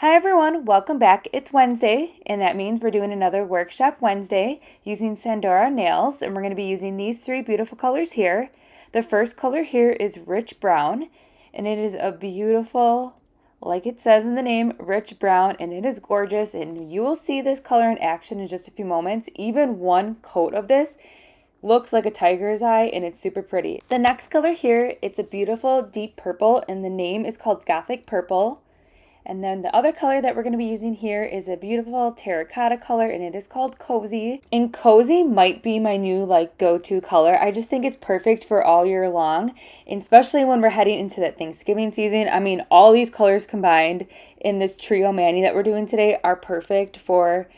Hi everyone, welcome back. It's Wednesday, and that means we're doing another workshop Wednesday using Sundara nails, and we're going to be using these three beautiful colors here. The first color here is rich brown, and it is a beautiful, like it says in the name, rich brown, and it is gorgeous, and you will see this color in action in just a few moments. Even one coat of this looks like a tiger's eye, and it's super pretty. The next color here, it's a beautiful deep purple, and the name is called Gothic Purple. And then the other color that we're going to be using here is a beautiful terracotta color, and it is called Cozy. And Cozy might be my new go-to color. I just think it's perfect for all year long, and especially when we're heading into that Thanksgiving season. I mean, all these colors combined in this trio mani that we're doing today are perfect for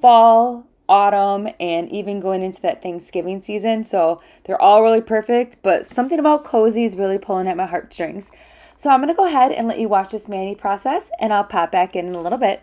fall, autumn, and even going into that Thanksgiving season. So they're all really perfect, but something about Cozy is really pulling at my heartstrings. So I'm going to go ahead and let you watch this mani process, and I'll pop back in a little bit.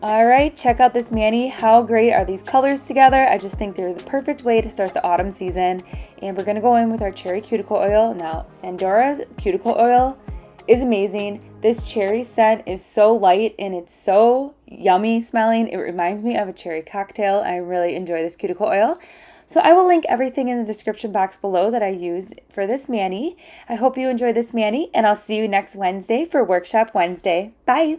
All right, check out this mani. How great are these colors together? I just think they're the perfect way to start the autumn season. And we're gonna go in with our cherry cuticle oil. Now, Sundara's cuticle oil is amazing. This cherry scent is so light and it's so yummy smelling. It reminds me of a cherry cocktail. I really enjoy this cuticle oil. So I will link everything in the description box below that I use for this mani. I hope you enjoy this mani, and I'll see you next Wednesday for Workshop Wednesday. Bye!